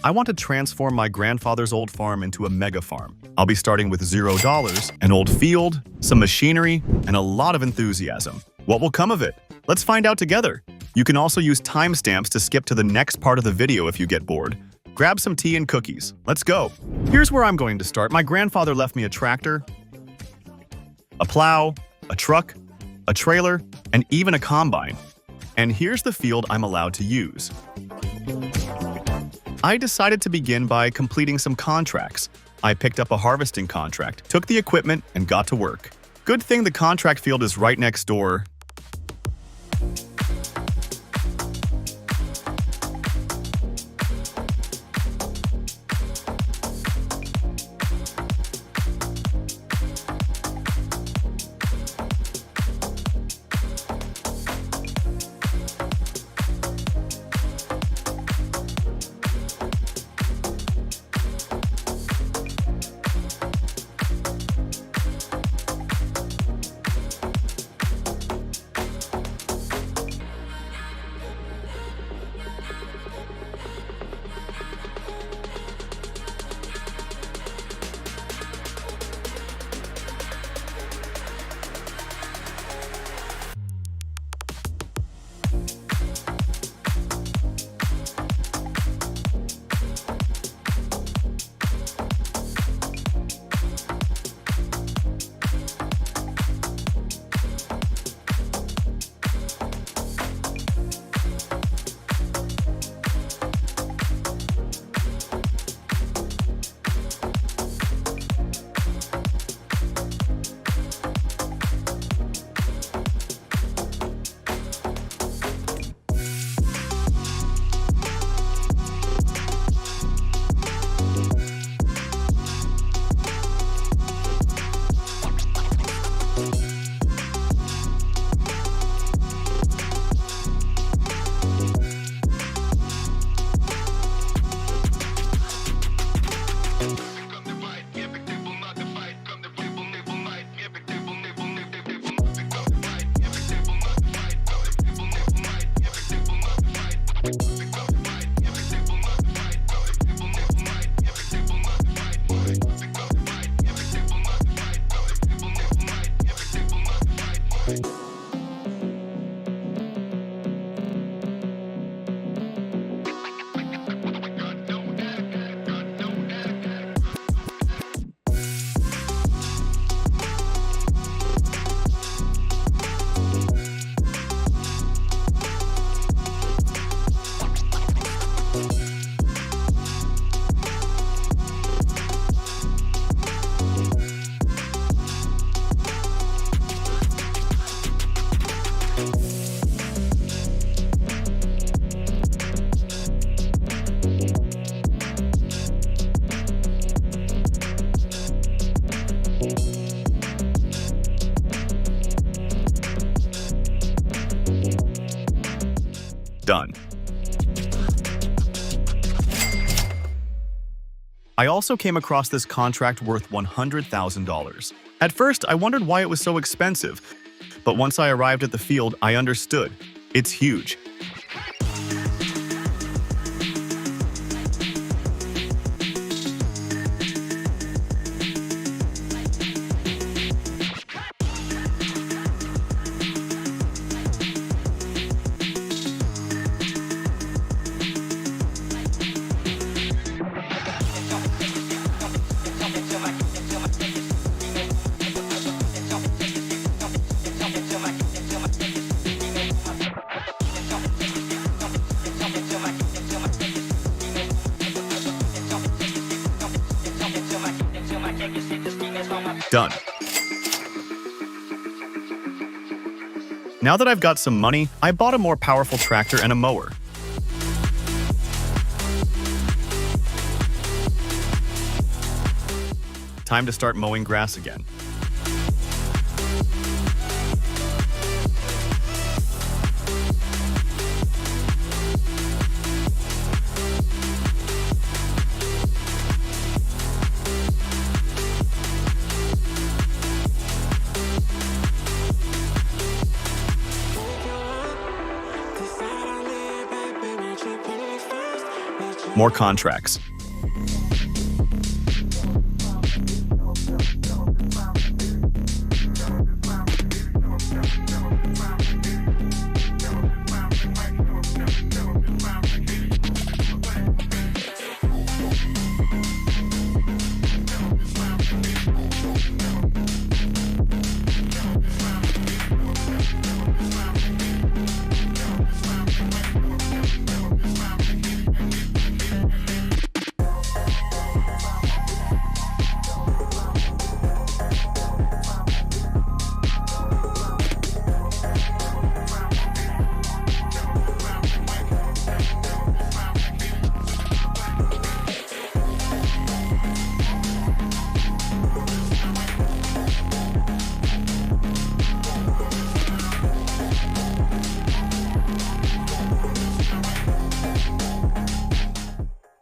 I want to transform my grandfather's old farm into a mega farm. I'll be starting with $0, an old field, some machinery, and a lot of enthusiasm. What will come of it? Let's find out together. You can also use timestamps to skip to the next part of the video if you get bored. Grab some tea and cookies. Let's go. Here's where I'm going to start. My grandfather left me a tractor, a plow, a truck, a trailer, and even a combine. And here's the field I'm allowed to use. I decided to begin by completing some contracts. I picked up a harvesting contract, took the equipment, and got to work. Good thing the contract field is right next door. Done. I also came across this contract worth $100,000. At first, I wondered why it was so expensive, but once I arrived at the field, I understood. It's huge. Done. Now that I've got some money, I bought a more powerful tractor and a mower. Time to start mowing grass again. More contracts.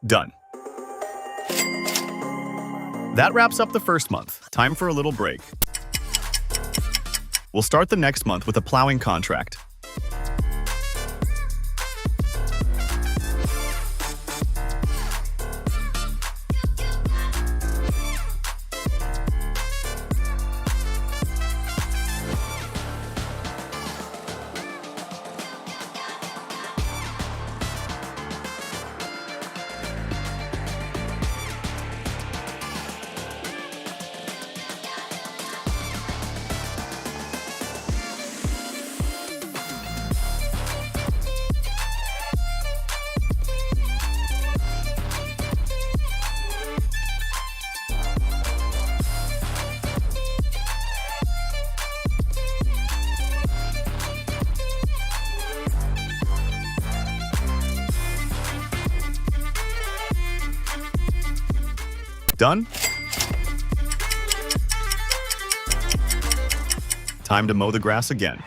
Done. That wraps up the first month. Time for a little break. We'll start the next month with a plowing contract. Done? Time to mow the grass again.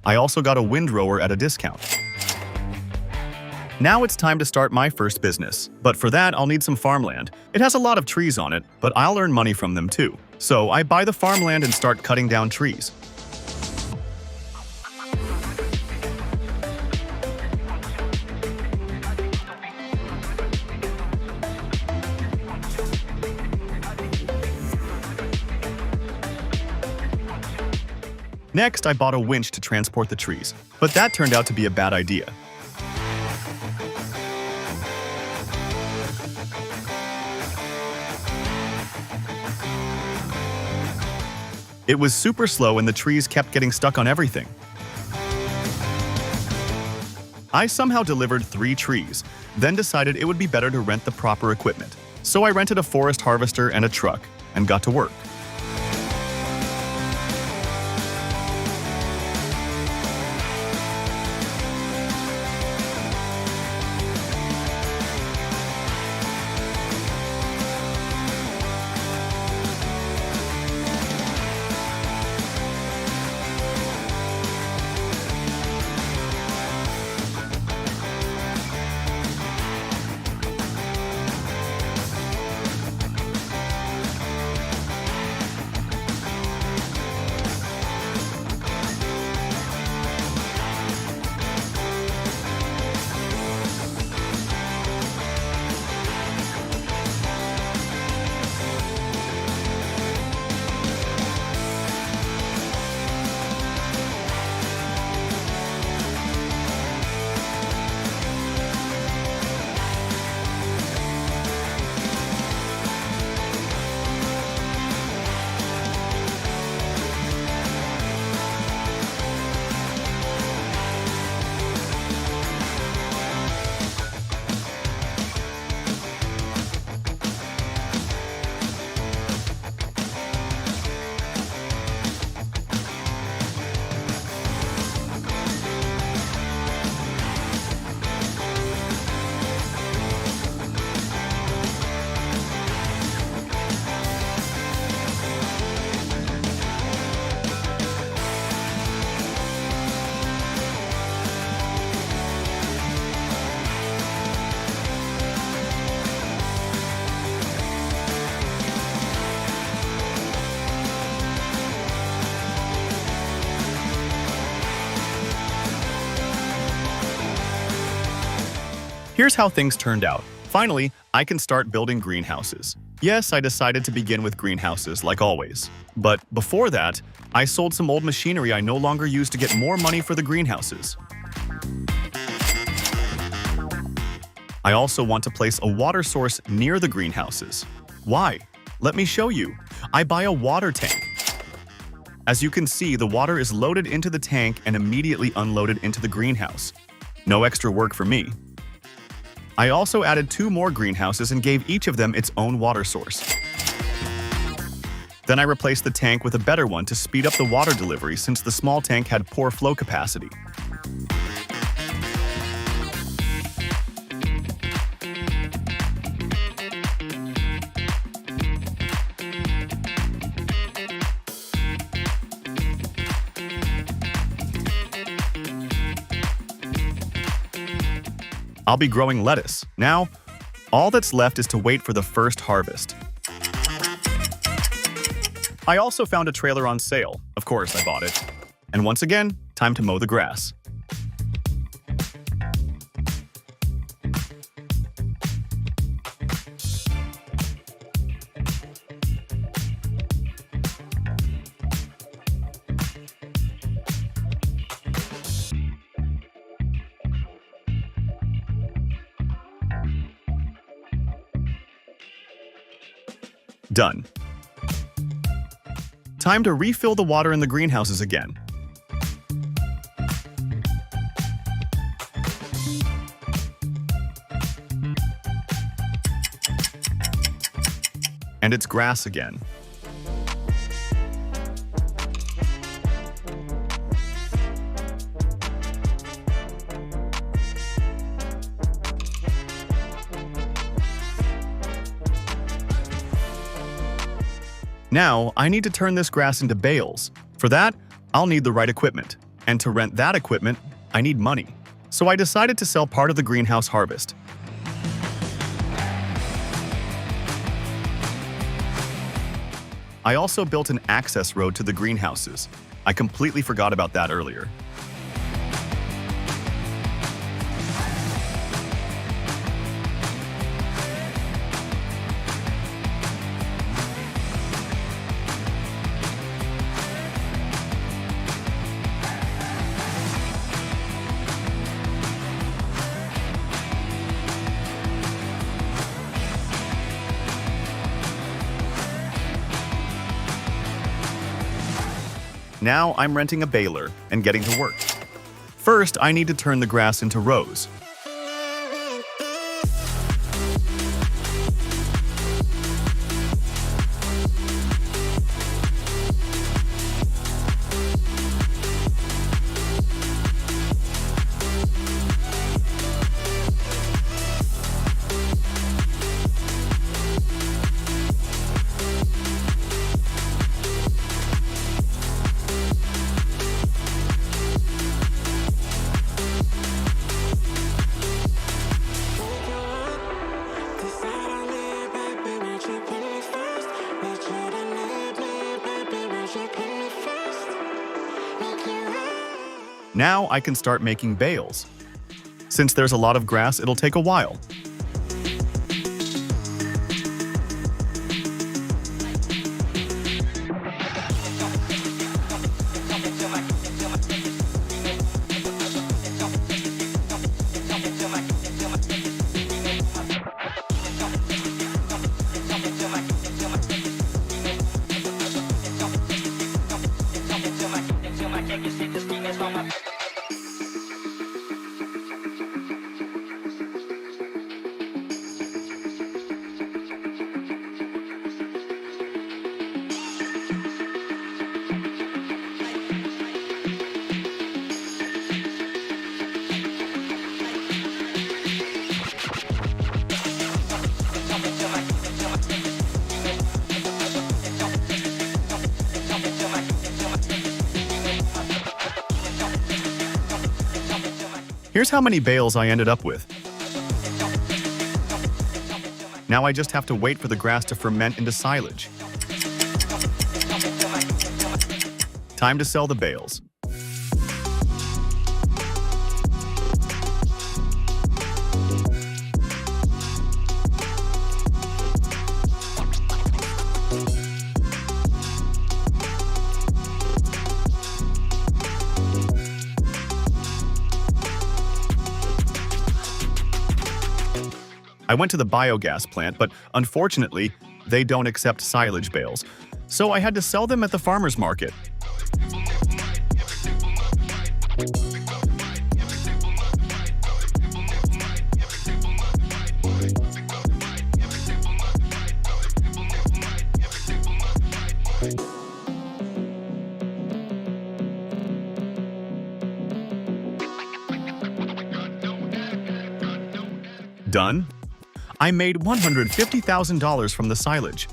I also got a windrower at a discount. Now it's time to start my first business, but for that I'll need some farmland. It has a lot of trees on it, but I'll earn money from them too. So I buy the farmland and start cutting down trees. Next, I bought a winch to transport the trees, but that turned out to be a bad idea. It was super slow and the trees kept getting stuck on everything. I somehow delivered 3 trees, then decided it would be better to rent the proper equipment. So I rented a forest harvester and a truck, and got to work. Here's how things turned out. Finally, I can start building greenhouses. Yes, I decided to begin with greenhouses, like always. But before that, I sold some old machinery I no longer use to get more money for the greenhouses. I also want to place a water source near the greenhouses. Why? Let me show you. I buy a water tank. As you can see, the water is loaded into the tank and immediately unloaded into the greenhouse. No extra work for me. I also added 2 more greenhouses and gave each of them its own water source. Then I replaced the tank with a better one to speed up the water delivery since the small tank had poor flow capacity. I'll be growing lettuce. Now, all that's left is to wait for the first harvest. I also found a trailer on sale. Of course, I bought it. And once again, time to mow the grass. Done. Time to refill the water in the greenhouses again. And it's grass again. Now, I need to turn this grass into bales. For that, I'll need the right equipment. And to rent that equipment, I need money. So I decided to sell part of the greenhouse harvest. I also built an access road to the greenhouses. I completely forgot about that earlier. Now I'm renting a baler and getting to work. First, I need to turn the grass into rows. Now I can start making bales. Since there's a lot of grass, it'll take a while. Here's how many bales I ended up with. Now I just have to wait for the grass to ferment into silage. Time to sell the bales. I went to the biogas plant, but unfortunately, they don't accept silage bales. So I had to sell them at the farmer's market. Done? I made $150,000 from the silage.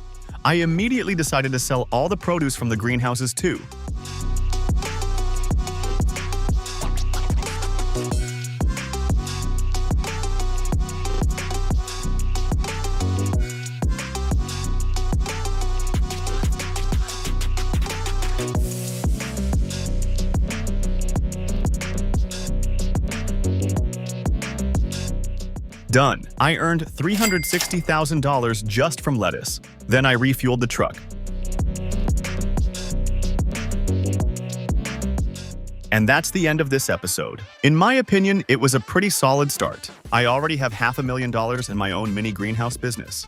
I immediately decided to sell all the produce from the greenhouses too. Done. I earned $360,000 just from lettuce. Then I refueled the truck. And that's the end of this episode. In my opinion, it was a pretty solid start. I already have $500,000 in my own mini greenhouse business.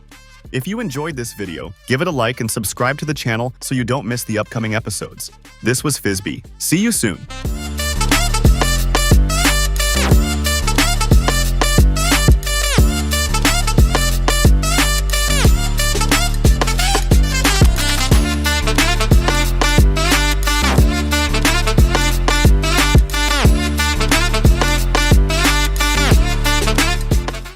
If you enjoyed this video, give it a like and subscribe to the channel so you don't miss the upcoming episodes. This was Fizbee. See you soon.